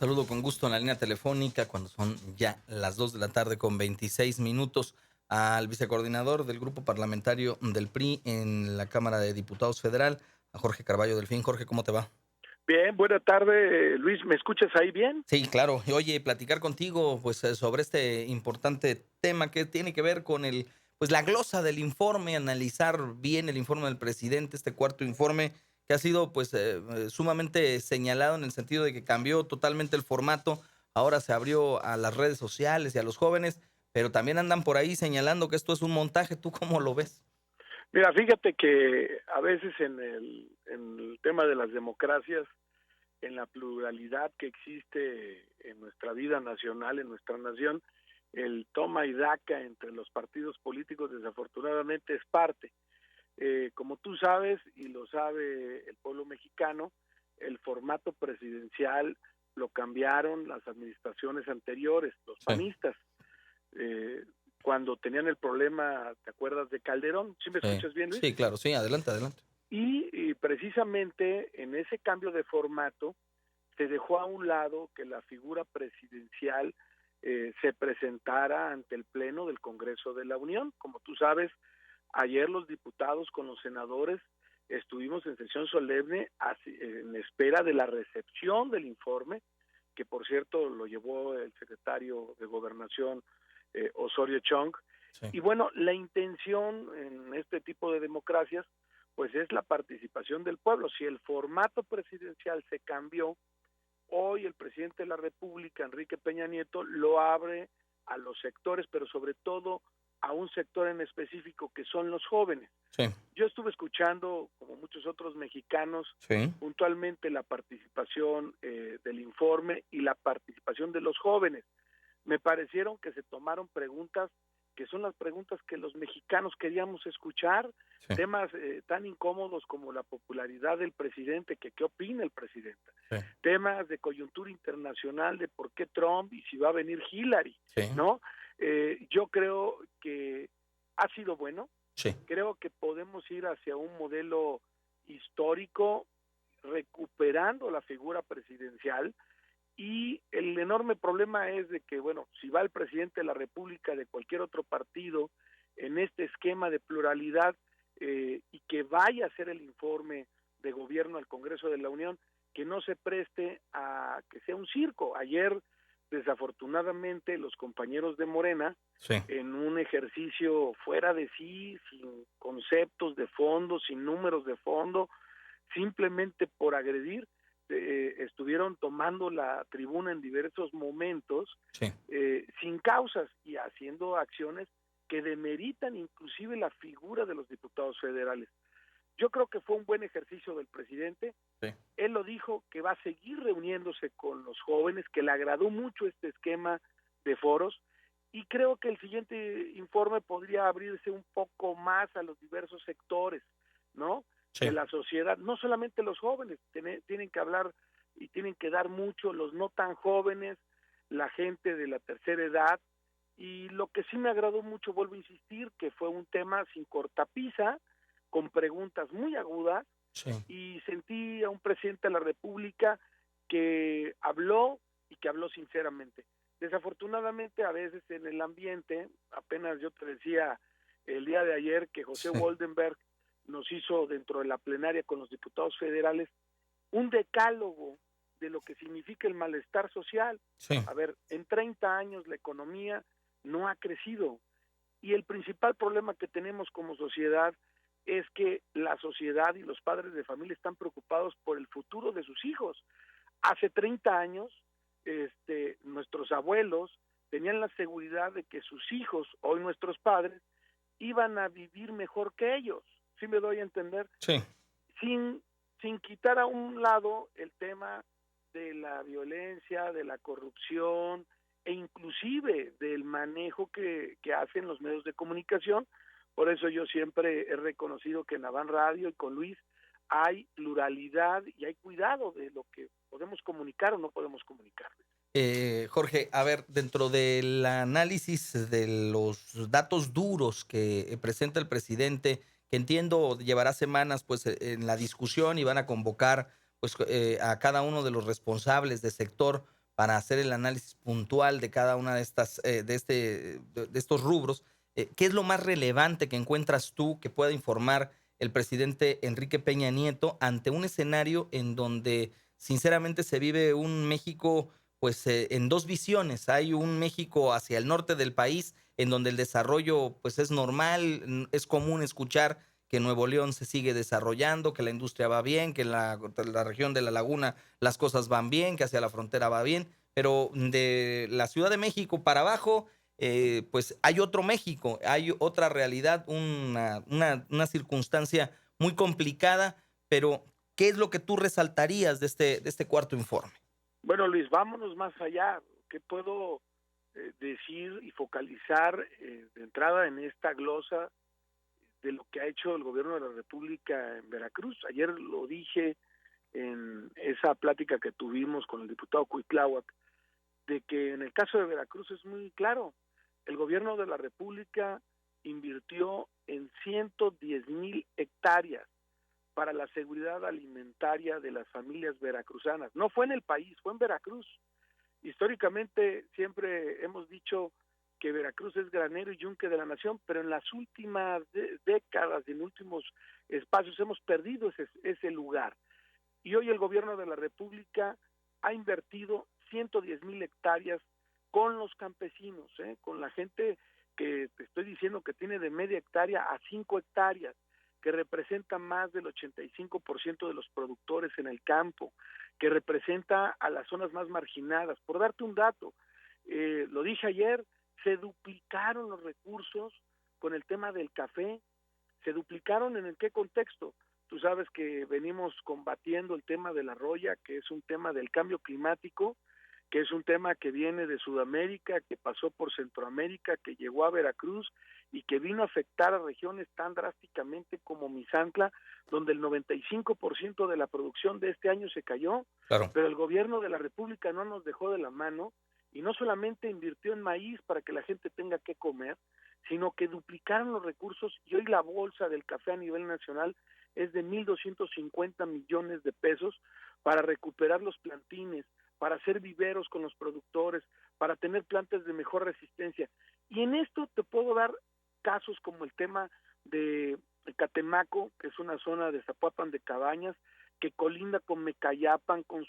Saludo con gusto en la línea telefónica cuando son ya las 2 de la tarde con 26 minutos al vicecoordinador del grupo parlamentario del PRI en la Cámara de Diputados Federal, a Jorge Carballo Delfín. Jorge, ¿cómo te va? Bien, buena tarde, Luis, ¿me escuchas ahí bien? Sí, claro. Y oye, platicar contigo pues sobre este importante tema que tiene que ver con pues la glosa del informe, analizar bien el informe del presidente, este cuarto informe que ha sido pues sumamente señalado en el sentido de que cambió totalmente el formato, ahora se abrió a las redes sociales y a los jóvenes, pero también andan por ahí señalando que esto es un montaje. ¿Tú cómo lo ves? Mira, fíjate que a veces en el tema de las democracias, en la pluralidad que existe en nuestra vida nacional, en nuestra nación, el toma y daca entre los partidos políticos desafortunadamente es parte. Como tú sabes y lo sabe el pueblo mexicano, el formato presidencial lo cambiaron las administraciones anteriores, los Sí, panistas. eh, Cuando tenían el problema, ¿te acuerdas de Calderón? ¿Sí me sí, escuchas bien, Luis? sí, claro, sí, adelante, adelante. Y precisamente en ese cambio de formato se dejó a un lado que la figura presidencial se presentara ante el Pleno del Congreso de la Unión. Como tú sabes, ayer los diputados con los senadores estuvimos en sesión solemne en espera de la recepción del informe, que por cierto lo llevó el secretario de Gobernación, Osorio Chong. Sí. Y bueno, la intención en este tipo de democracias pues es la participación del pueblo. Si el formato presidencial se cambió, hoy el presidente de la República, Enrique Peña Nieto, lo abre a los sectores, pero sobre todo a un sector en específico que son los jóvenes. Sí, Yo estuve escuchando, como muchos otros mexicanos, sí, puntualmente la participación del informe y la participación de los jóvenes. Me parecieron que se tomaron preguntas que son las preguntas que los mexicanos queríamos escuchar, sí, temas tan incómodos como la popularidad del presidente, que qué opina el presidente, sí, temas de coyuntura internacional de por qué Trump y si va a venir Hillary, sí, ¿no? Yo creo que ha sido bueno, sí. creo que podemos ir hacia un modelo histórico recuperando la figura presidencial, y el enorme problema es de que, bueno, si va el presidente de la República de cualquier otro partido en este esquema de pluralidad y que vaya a hacer el informe de gobierno al Congreso de la Unión, que no se preste a que sea un circo. Ayer, desafortunadamente, los compañeros de Morena, Sí. en un ejercicio fuera de sí, sin conceptos de fondo, sin números de fondo, simplemente por agredir, estuvieron tomando la tribuna en diversos momentos Sí, sin causas y haciendo acciones que demeritan inclusive la figura de los diputados federales. Yo creo que fue un buen ejercicio del presidente. sí, Él lo dijo, que va a seguir reuniéndose con los jóvenes, que le agradó mucho este esquema de foros, y creo que el siguiente informe podría abrirse un poco más a los diversos sectores, ¿no? De sí. la sociedad, no solamente los jóvenes, tienen que hablar y tienen que dar mucho los no tan jóvenes, la gente de la tercera edad, y lo que sí me agradó mucho, vuelvo a insistir, que fue un tema sin cortapisa, con preguntas muy agudas, Sí, y sentí a un presidente de la República que habló y que habló sinceramente. Desafortunadamente, a veces en el ambiente, apenas yo te decía el día de ayer que José sí, Woldenberg nos hizo dentro de la plenaria con los diputados federales un decálogo de lo que significa el malestar social. sí, A ver, en 30 años la economía no ha crecido, y el principal problema que tenemos como sociedad es que la sociedad y los padres de familia están preocupados por el futuro de sus hijos. Hace 30 años, nuestros abuelos tenían la seguridad de que sus hijos, hoy nuestros padres, iban a vivir mejor que ellos. ¿Sí me doy a entender? sí. Sin, sin quitar a un lado el tema de la violencia, de la corrupción e inclusive del manejo que hacen los medios de comunicación. Por eso yo siempre he reconocido que en Avan Radio y con Luis hay pluralidad y hay cuidado de lo que podemos comunicar o no podemos comunicar. Jorge, a ver, dentro del análisis de los datos duros que presenta el presidente, que entiendo llevará semanas pues en la discusión y van a convocar pues a cada uno de los responsables de sector para hacer el análisis puntual de cada una de estas, de estos rubros. ¿Qué es lo más relevante que encuentras tú que pueda informar el presidente Enrique Peña Nieto ante un escenario en donde sinceramente se vive un México pues en dos visiones? Hay un México hacia el norte del país en donde el desarrollo pues es normal, es común escuchar que Nuevo León se sigue desarrollando, que la industria va bien, que en la región de la laguna las cosas van bien, que hacia la frontera va bien, pero de la Ciudad de México para abajo, pues hay otro México, hay otra realidad, una circunstancia muy complicada, pero ¿qué es lo que tú resaltarías de este cuarto informe? Bueno, Luis, vámonos más allá. ¿Qué puedo decir y focalizar de entrada en esta glosa de lo que ha hecho el gobierno de la República en Veracruz? Ayer lo dije en esa plática que tuvimos con el diputado Cuitláhuac, de que en el caso de Veracruz es muy claro. El gobierno de la República invirtió en 110,000 hectáreas para la seguridad alimentaria de las familias veracruzanas. No fue en el país, fue en Veracruz. Históricamente siempre hemos dicho que Veracruz es granero y yunque de la nación, pero en las últimas décadas, en últimos espacios, hemos perdido ese lugar. Y hoy el gobierno de la República ha invertido 110,000 hectáreas con los campesinos, con la gente que te estoy diciendo que tiene de media hectárea a 5 hectáreas, que representa más del 85% de los productores en el campo, que representa a las zonas más marginadas. Por darte un dato, lo dije ayer, se duplicaron los recursos con el tema del café. ¿Se duplicaron en qué contexto? Tú sabes que venimos combatiendo el tema de la roya, que es un tema del cambio climático, que es un tema que viene de Sudamérica, que pasó por Centroamérica, que llegó a Veracruz y que vino a afectar a regiones tan drásticamente como Misantla, donde el 95% de la producción de este año se cayó, Claro. pero el gobierno de la República no nos dejó de la mano y no solamente invirtió en maíz para que la gente tenga que comer, sino que duplicaron los recursos y hoy la bolsa del café a nivel nacional es de 1,250 millones de pesos para recuperar los plantines, para hacer viveros con los productores, para tener plantas de mejor resistencia. Y en esto te puedo dar casos como el tema de Catemaco, que es una zona de Zapopan de Cabañas, que colinda con Mecayapan, con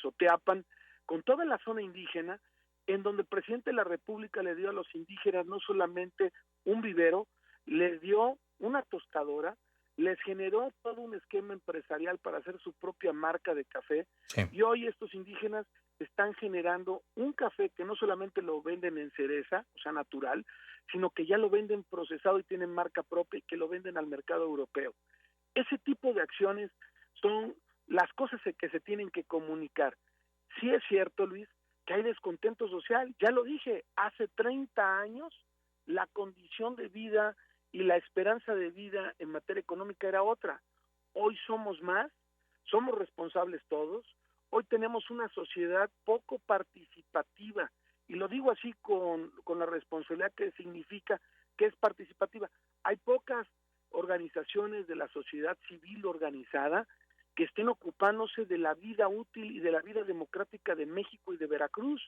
Soteapan, con toda la zona indígena, en donde el presidente de la República le dio a los indígenas no solamente un vivero, les dio una tostadora, les generó todo un esquema empresarial para hacer su propia marca de café, Sí. y hoy estos indígenas están generando un café que no solamente lo venden en cereza, o sea, natural, sino que ya lo venden procesado y tienen marca propia y que lo venden al mercado europeo. Ese tipo de acciones son las cosas que se tienen que comunicar. Sí es cierto, Luis, que hay descontento social. Ya lo dije, hace 30 años la condición de vida y la esperanza de vida en materia económica era otra. Hoy somos más, somos responsables todos. Hoy tenemos una sociedad poco participativa, y lo digo así con la responsabilidad que significa que es participativa. Hay pocas organizaciones de la sociedad civil organizada que estén ocupándose de la vida útil y de la vida democrática de México y de Veracruz.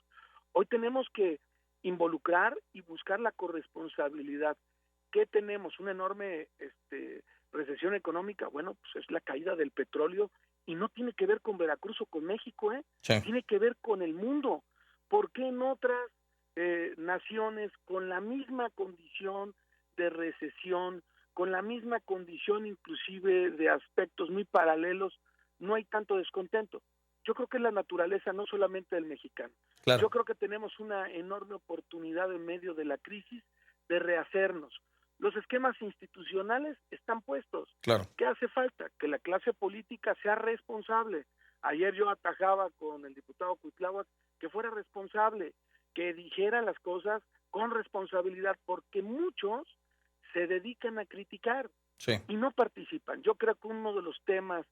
Hoy tenemos que involucrar y buscar la corresponsabilidad. ¿Qué tenemos? Una enorme recesión económica. Bueno, pues es la caída del petróleo y no tiene que ver con Veracruz o con México, Sí. tiene que ver con el mundo. ¿Por qué en otras naciones con la misma condición de recesión, con la misma condición inclusive de aspectos muy paralelos, no hay tanto descontento? Yo creo que es la naturaleza no solamente del mexicano. Claro. Yo creo que tenemos una enorme oportunidad en medio de la crisis de rehacernos. Los esquemas institucionales están puestos. Claro. ¿Qué hace falta? Que la clase política sea responsable. Ayer yo atajaba con el diputado Cuitláhuac que fuera responsable, que dijera las cosas con responsabilidad, porque muchos se dedican a criticar Sí. y no participan. Yo creo que uno de los temas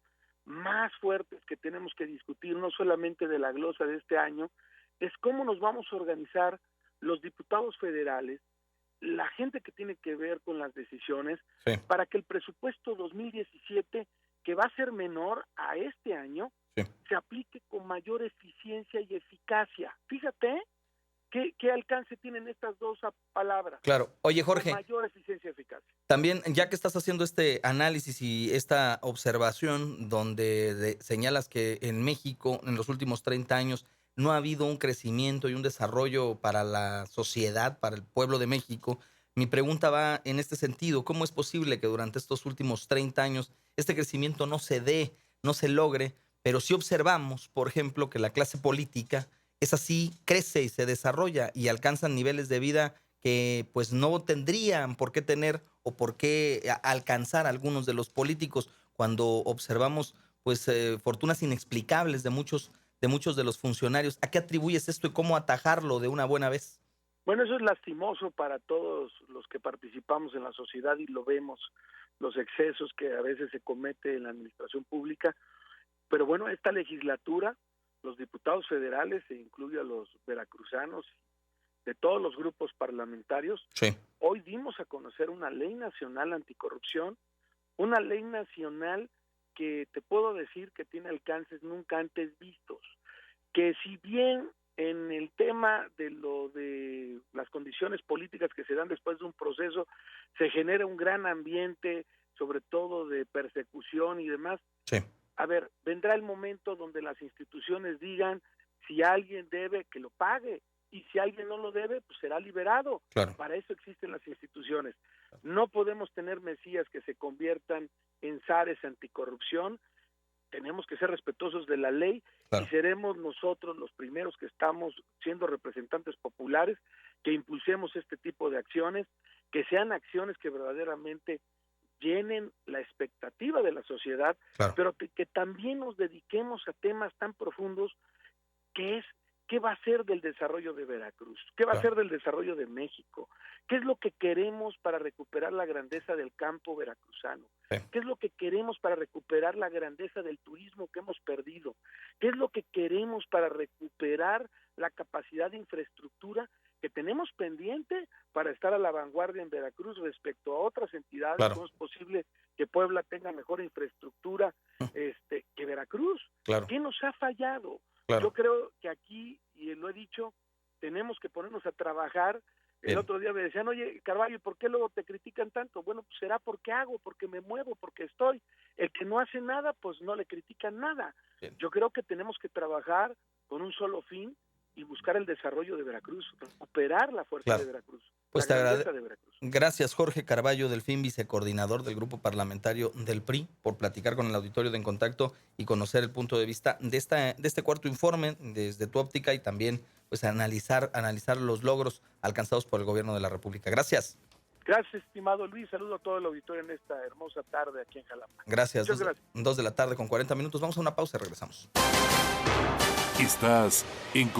más fuertes que tenemos que discutir, no solamente de la glosa de este año, es cómo nos vamos a organizar los diputados federales, la gente que tiene que ver con las decisiones, Sí. para que el presupuesto 2017, que va a ser menor a este año, Sí. se aplique con mayor eficiencia y eficacia. Fíjate qué alcance tienen estas dos palabras. Claro. Oye, Con Jorge, mayor eficiencia y eficacia. también, ya que estás haciendo este análisis y esta observación donde señalas que en México en los últimos 30 años no ha habido un crecimiento y un desarrollo para la sociedad, para el pueblo de México, mi pregunta va en este sentido: ¿cómo es posible que durante estos últimos 30 años este crecimiento no se dé, no se logre, pero si observamos, por ejemplo, que la clase política es así, crece y se desarrolla y alcanzan niveles de vida que pues no tendrían por qué tener o por qué alcanzar algunos de los políticos, cuando observamos pues fortunas inexplicables de muchos de los funcionarios? ¿A qué atribuyes esto y cómo atajarlo de una buena vez? Bueno, eso es lastimoso para todos los que participamos en la sociedad y lo vemos, los excesos que a veces se comete en la administración pública. Pero bueno, esta legislatura, los diputados federales, e incluye a los veracruzanos, de todos los grupos parlamentarios, Sí. hoy dimos a conocer una ley nacional anticorrupción, una ley nacional que te puedo decir que tiene alcances nunca antes vistos, que si bien en el tema de las condiciones políticas que se dan después de un proceso, se genera un gran ambiente, sobre todo de persecución y demás. Sí. A ver, vendrá el momento donde las instituciones digan, si alguien debe, que lo pague, y si alguien no lo debe, pues será liberado. Claro. Para eso existen las instituciones. No podemos tener mesías que se conviertan en zares anticorrupción. Tenemos que ser respetuosos de la ley, Claro. y seremos nosotros los primeros que estamos siendo representantes populares que impulsemos este tipo de acciones, que sean acciones que verdaderamente llenen la expectativa de la sociedad, Claro. pero que también nos dediquemos a temas tan profundos que es qué va a ser del desarrollo de Veracruz, qué va a ser del desarrollo de México, qué es lo que queremos para recuperar la grandeza del campo veracruzano, Sí. qué es lo que queremos para recuperar la grandeza del turismo que hemos perdido, qué es lo que queremos para recuperar la capacidad de infraestructura que tenemos pendiente para estar a la vanguardia en Veracruz respecto a otras entidades. Claro. ¿Cómo es posible que Puebla tenga mejor infraestructura que Veracruz? Claro. ¿Qué nos ha fallado? Claro. Yo creo que aquí, y lo he dicho, tenemos que ponernos a trabajar. El Bien. otro día me decían, oye, Carvalho, ¿por qué luego te critican tanto? Bueno, pues será porque hago, porque me muevo, porque estoy. El que no hace nada, pues no le critican nada. Bien. Yo creo que tenemos que trabajar con un solo fin y buscar el desarrollo de Veracruz, recuperar la fuerza Claro. de Veracruz, Pues la te grandeza de Veracruz. Gracias, Jorge Carvalho Delfín, vicecoordinador del grupo parlamentario del PRI, por platicar con el auditorio de En Contacto y conocer el punto de vista de este cuarto informe desde tu óptica, y también pues analizar los logros alcanzados por el gobierno de la República. Gracias. Gracias, estimado Luis. Saludo a todo el auditorio en esta hermosa tarde aquí en Jalapa. Gracias. Muchas gracias. 2 de la tarde con 40 minutos. Vamos a una pausa y regresamos. Estás en